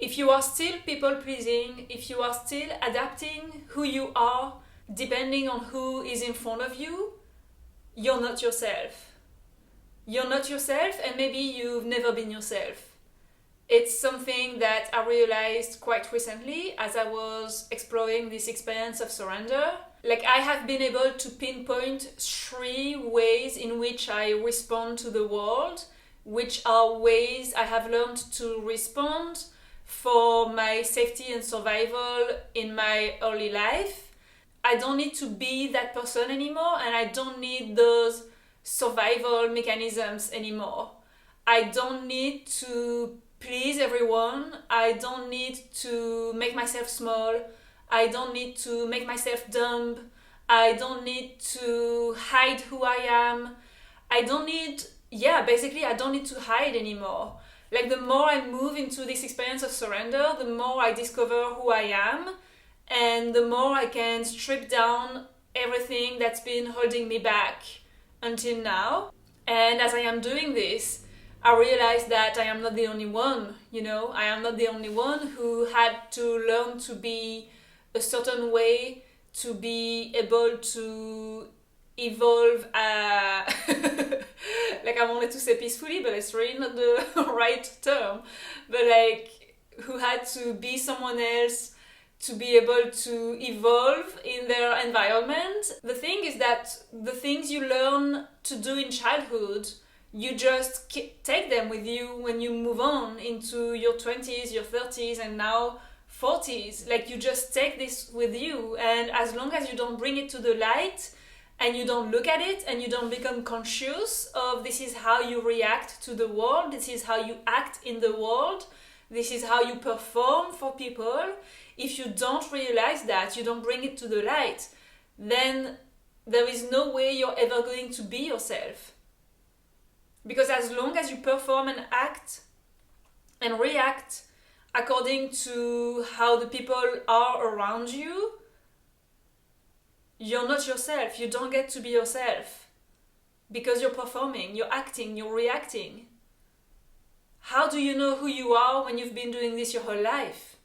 If you are still people pleasing, if you are still adapting who you are depending on who is in front of you, you're not yourself. You're not yourself, and maybe you've never been yourself. It's something that I realized quite recently as I was exploring this experience of surrender. Like, I have been able to pinpoint 3 ways in which I respond to the world, which are ways I have learned to respond for my safety and survival in my early life. I don't need to be that person anymore, and I don't need those survival mechanisms anymore. I don't need to please everyone. I don't need to make myself small. I don't need to make myself dumb. I don't need to hide who I am. I don't need to hide anymore. Like, the more I move into this experience of surrender, the more I discover who I am, and the more I can strip down everything that's been holding me back until now. And as I am doing this, I realize that I am not the only one, I am not the only one who had to learn to be a certain way to be able to evolve, like, I wanted to say peacefully, but it's really not the right term, but like, who had to be someone else to be able to evolve in their environment. The thing is that the things you learn to do in childhood, you just take them with you when you move on into your 20s, your 30s, and now 40s. Like, you just take this with you, and as long as you don't bring it to the light, and you don't look at it, and you don't become conscious of this is how you react to the world, this is how you act in the world, this is how you perform for people. If you don't realize that, you don't bring it to the light, then there is no way you're ever going to be yourself. Because as long as you perform and act and react according to how the people are around you, you're not yourself. You don't get to be yourself. Because you're performing, you're acting, you're reacting. How do you know who you are when you've been doing this your whole life?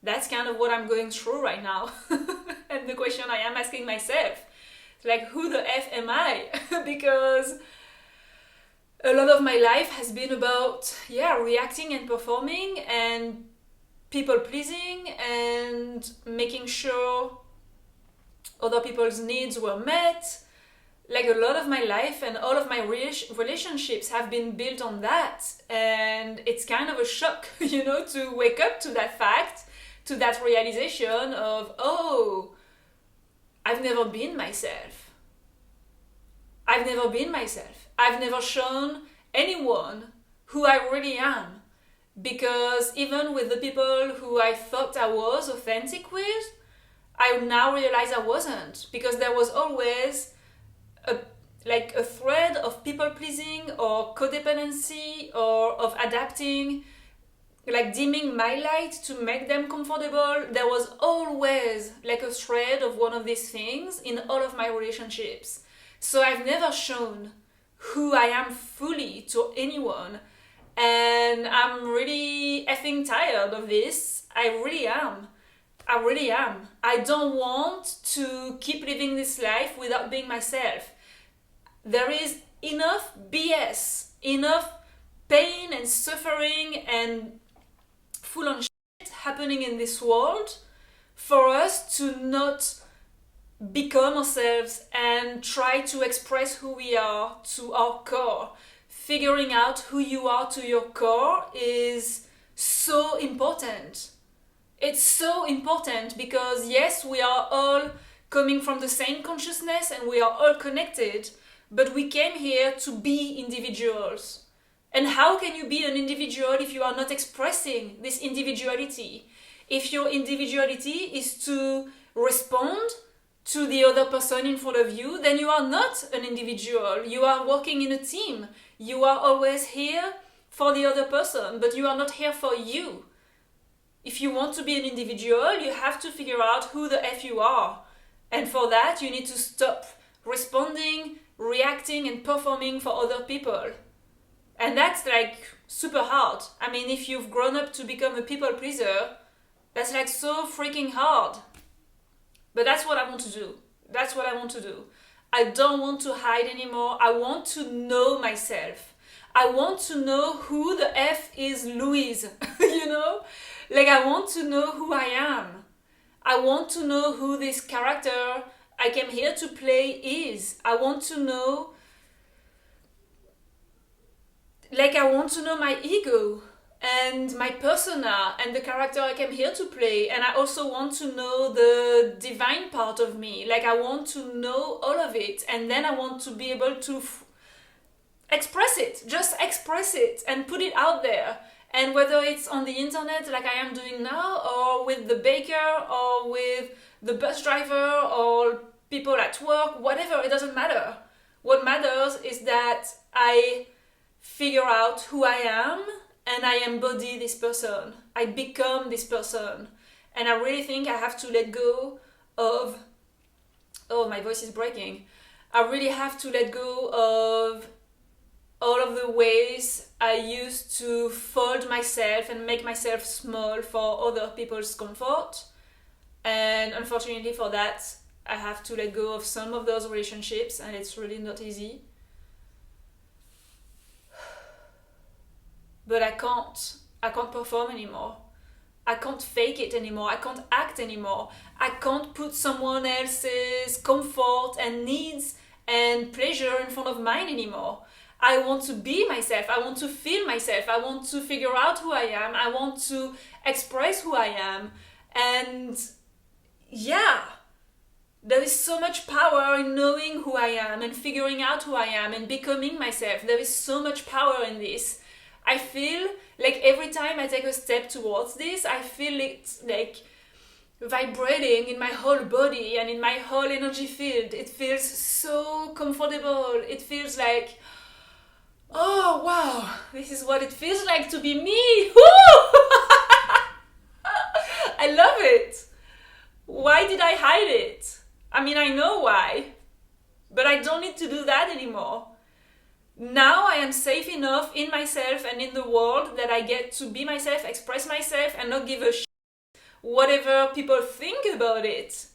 That's kind of what I'm going through right now. And the question I am asking myself, like, who the F am I? Because a lot of my life has been about, reacting and performing and people pleasing and making sure other people's needs were met. Like, a lot of my life and all of my relationships have been built on that. And it's kind of a shock, to wake up to that fact, to that realization of, oh, I've never been myself. I've never been myself. I've never shown anyone who I really am. Because even with the people who I thought I was authentic with, I now realize I wasn't. Because there was always a thread of people pleasing or codependency or of adapting, like dimming my light to make them comfortable. There was always like a thread of one of these things in all of my relationships. So I've never shown who I am fully to anyone. And I'm really effing tired of this. I really am. I don't want to keep living this life without being myself. There is enough BS, enough pain and suffering and full on shit happening in this world for us to not become ourselves and try to express who we are to our core. Figuring out who you are to your core is so important. It's so important because yes, we are all coming from the same consciousness and we are all connected, but we came here to be individuals. And how can you be an individual if you are not expressing this individuality? If your individuality is to respond to the other person in front of you, then you are not an individual. You are working in a team. You are always here for the other person, but you are not here for you. If you want to be an individual, you have to figure out who the F you are. And for that, you need to stop responding, reacting, and performing for other people. And that's like super hard. I mean, if you've grown up to become a people pleaser, that's like so freaking hard. But that's what I want to do. That's what I want to do. I don't want to hide anymore. I want to know myself. I want to know who the F is Louise, you know? Like, I want to know who I am. I want to know who this character I came here to play is. I want to know, like, I want to know my ego and my persona and the character I came here to play. And I also want to know the divine part of me. Like, I want to know all of it. And then I want to be able to express it. Just express it and put it out there. And whether it's on the internet like I am doing now, or with the baker, or with the bus driver, or people at work, whatever, it doesn't matter. What matters is that I figure out who I am and I embody this person. I become this person. And I really think I have to let go of... Oh, my voice is breaking. I really have to let go of all of the ways I used to fold myself and make myself small for other people's comfort. And unfortunately for that, I have to let go of some of those relationships, and it's really not easy. But I can't perform anymore. I can't fake it anymore. I can't act anymore. I can't put someone else's comfort and needs and pleasure in front of mine anymore. I want to be myself. I want to feel myself. I want to figure out who I am. I want to express who I am. And yeah, there is so much power in knowing who I am and figuring out who I am and becoming myself. There is so much power in this. I feel like every time I take a step towards this, I feel it like vibrating in my whole body and in my whole energy field. It feels so comfortable. It feels like, oh wow, this is what it feels like to be me. Woo! I love it. Why did I hide it? I mean, I know why, but I don't need to do that anymore. Now I am safe enough in myself and in the world that I get to be myself, express myself, and not give a shit whatever people think about it.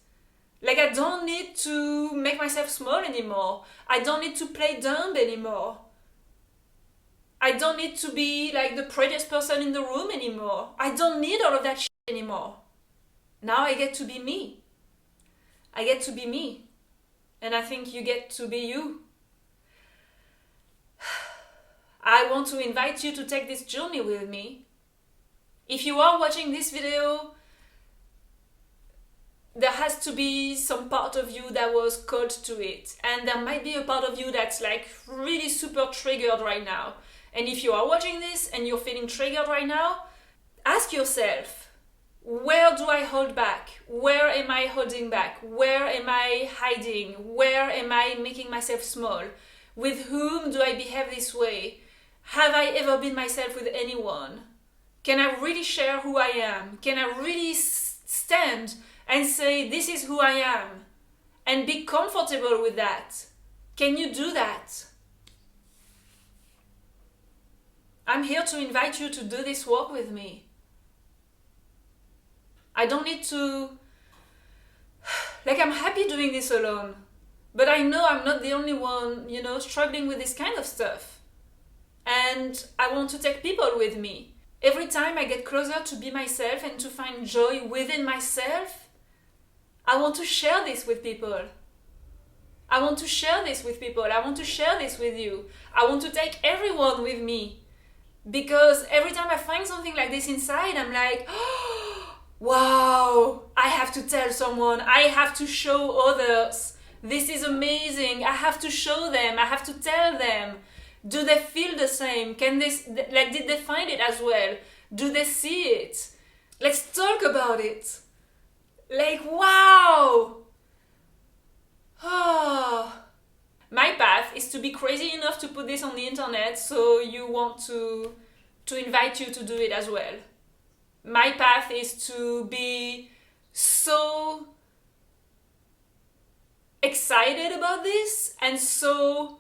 Like, I don't need to make myself small anymore. I don't need to play dumb anymore. I don't need to be like the prettiest person in the room anymore. I don't need all of that shit anymore. Now I get to be me. I get to be me. And I think you get to be you. I want to invite you to take this journey with me. If you are watching this video, there has to be some part of you that was called to it. And there might be a part of you that's like really super triggered right now. And if you are watching this and you're feeling triggered right now, ask yourself, where do I hold back? Where am I holding back? Where am I hiding? Where am I making myself small? With whom do I behave this way? Have I ever been myself with anyone? Can I really share who I am? Can I really stand and say, this is who I am? And be comfortable with that? Can you do that? I'm here to invite you to do this work with me. I don't need to... Like, I'm happy doing this alone. But I know I'm not the only one, struggling with this kind of stuff. And I want to take people with me. Every time I get closer to be myself and to find joy within myself, I want to share this with people. I want to share this with people. I want to share this with you. I want to take everyone with me. Because every time I find something like this inside, I'm like, oh, wow, I have to tell someone. I have to show others. This is amazing. I have to show them. I have to tell them. Do they feel the same? Did they find it as well? Do they see it? Let's talk about it. Like, wow. Oh. My path is to be crazy enough to put this on the internet, so you want to invite you to do it as well. My path is to be so excited about this and so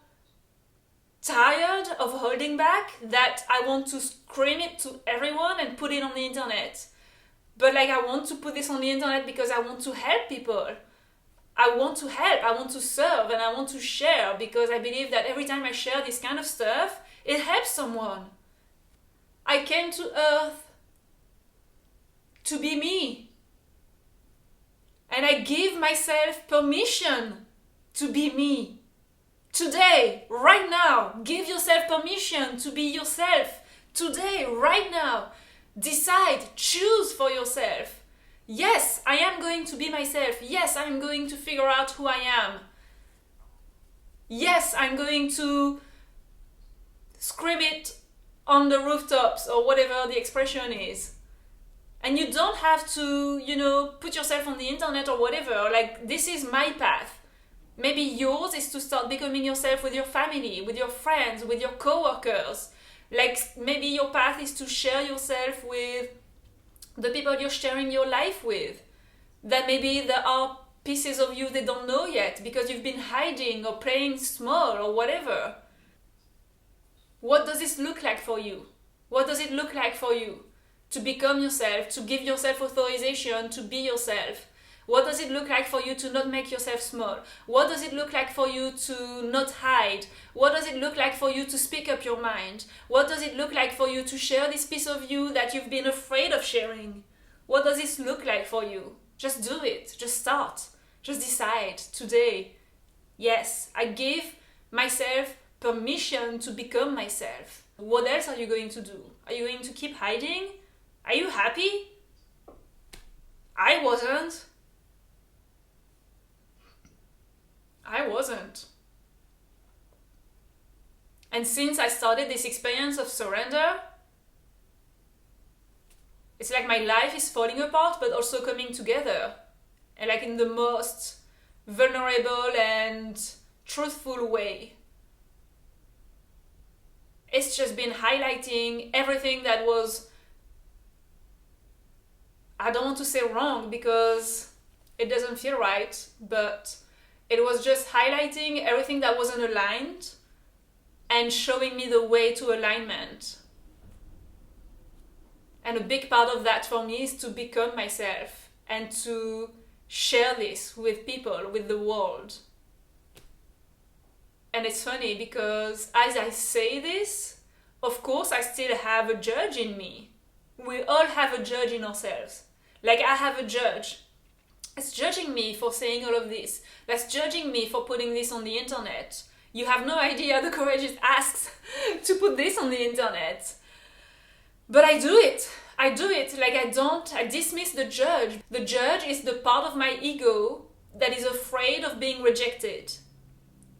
tired of holding back that I want to scream it to everyone and put it on the internet. But like, I want to put this on the internet because I want to help people. I want to help, I want to serve, and I want to share, because I believe that every time I share this kind of stuff, it helps someone. I came to Earth to be me. And I give myself permission to be me. Today, right now, give yourself permission to be yourself. Today, right now, decide, choose for yourself. Yes, I am going to be myself. Yes, I'm going to figure out who I am. Yes, I'm going to scream it on the rooftops, or whatever the expression is. And you don't have to, put yourself on the internet or whatever. Like, this is my path. Maybe yours is to start becoming yourself with your family, with your friends, with your coworkers. Like, maybe your path is to share yourself with the people you're sharing your life with. That maybe there are pieces of you they don't know yet because you've been hiding or playing small or whatever. What does this look like for you? What does it look like for you to become yourself, to give yourself authorization to be yourself? What does it look like for you to not make yourself small? What does it look like for you to not hide? What does it look like for you to speak up your mind? What does it look like for you to share this piece of you that you've been afraid of sharing? What does this look like for you? Just do it. Just start. Just decide today. Yes, I give myself permission to become myself. What else are you going to do? Are you going to keep hiding? Are you happy? I wasn't. And since I started this experience of surrender, it's like my life is falling apart but also coming together. And like in the most vulnerable and truthful way. It's just been highlighting everything that was, I don't want to say wrong because it doesn't feel right, but it was just highlighting everything that wasn't aligned and showing me the way to alignment. And a big part of that for me is to become myself and to share this with people, with the world. And it's funny because as I say this, of course I still have a judge in me. We all have a judge in ourselves. Like, I have a judge. That's judging me for saying all of this. That's judging me for putting this on the internet. You have no idea the courage it asks to put this on the internet. But I do it. I do it. Like, I dismiss the judge. The judge is the part of my ego that is afraid of being rejected.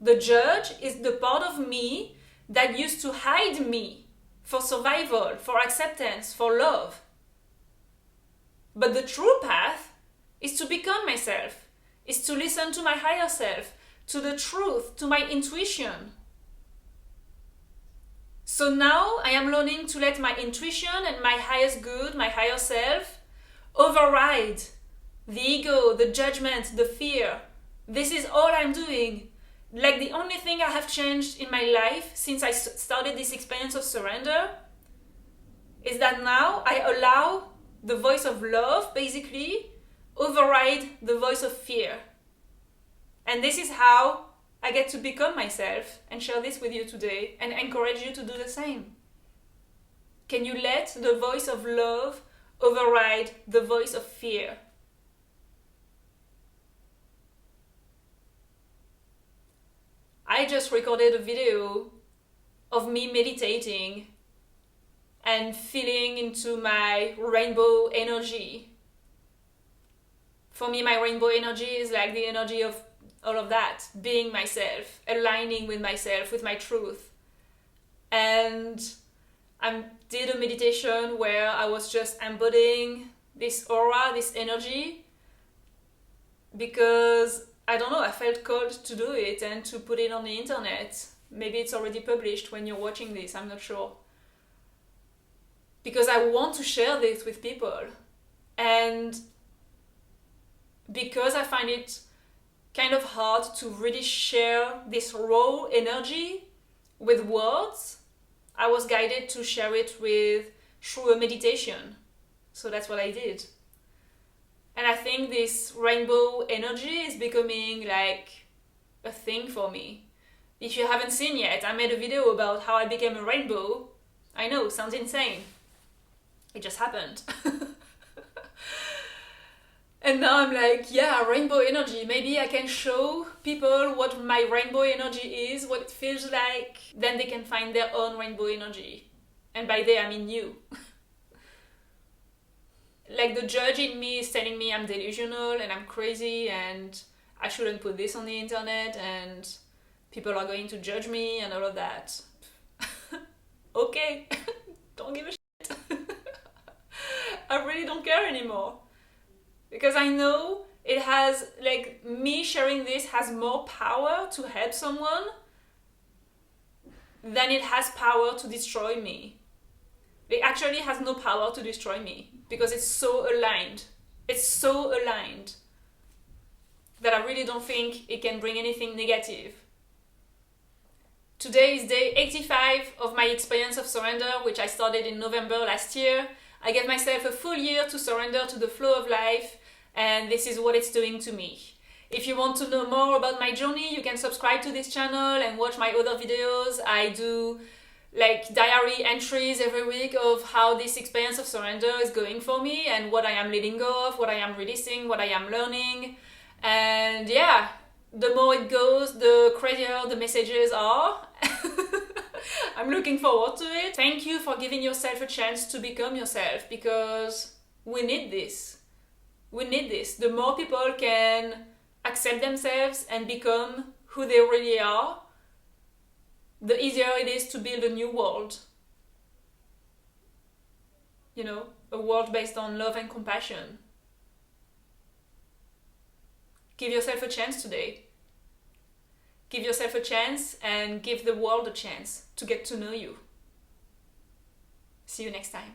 The judge is the part of me that used to hide me for survival, for acceptance, for love. But the true path is to become myself, is to listen to my higher self, to the truth, to my intuition. So now I am learning to let my intuition and my highest good, my higher self, override the ego, the judgment, the fear. This is all I'm doing. Like, the only thing I have changed in my life since I started this experience of surrender is that now I allow the voice of love, basically, override the voice of fear. And this is how I get to become myself and share this with you today and encourage you to do the same. Can you let the voice of love override the voice of fear? I just recorded a video of me meditating and feeling into my rainbow energy. For me, my rainbow energy is like the energy of all of that, being myself, aligning with myself, with my truth. And I did a meditation where I was just embodying this aura, this energy, because I don't know, I felt called to do it and to put it on the internet. Maybe it's already published when you're watching this, I'm not sure. Because I want to share this with people. And because I find it kind of hard to really share this raw energy with words, I was guided to share it through a meditation. So that's what I did. And I think this rainbow energy is becoming like a thing for me. If you haven't seen yet, I made a video about how I became a rainbow. I know, sounds insane. It just happened. And now I'm like, yeah, rainbow energy. Maybe I can show people what my rainbow energy is, what it feels like. Then they can find their own rainbow energy. And by they, I mean you. Like the judge in me is telling me I'm delusional and I'm crazy and I shouldn't put this on the internet and people are going to judge me and all of that. Okay, don't give a shit. I really don't care anymore. Because I know it has, like, me sharing this has more power to help someone than it has power to destroy me. It actually has no power to destroy me because it's so aligned. It's so aligned that I really don't think it can bring anything negative. Today is day 85 of my experience of surrender, which I started in November last year. I gave myself a full year to surrender to the flow of life, and this is what it's doing to me. If you want to know more about my journey, you can subscribe to this channel and watch my other videos. I do like diary entries every week of how this experience of surrender is going for me and what I am letting go of, what I am releasing, what I am learning. And yeah, the more it goes, the crazier the messages are. I'm looking forward to it. Thank you for giving yourself a chance to become yourself, because we need this. We need this. The more people can accept themselves and become who they really are, the easier it is to build a new world. You know, a world based on love and compassion. Give yourself a chance today. Give yourself a chance and give the world a chance to get to know you. See you next time.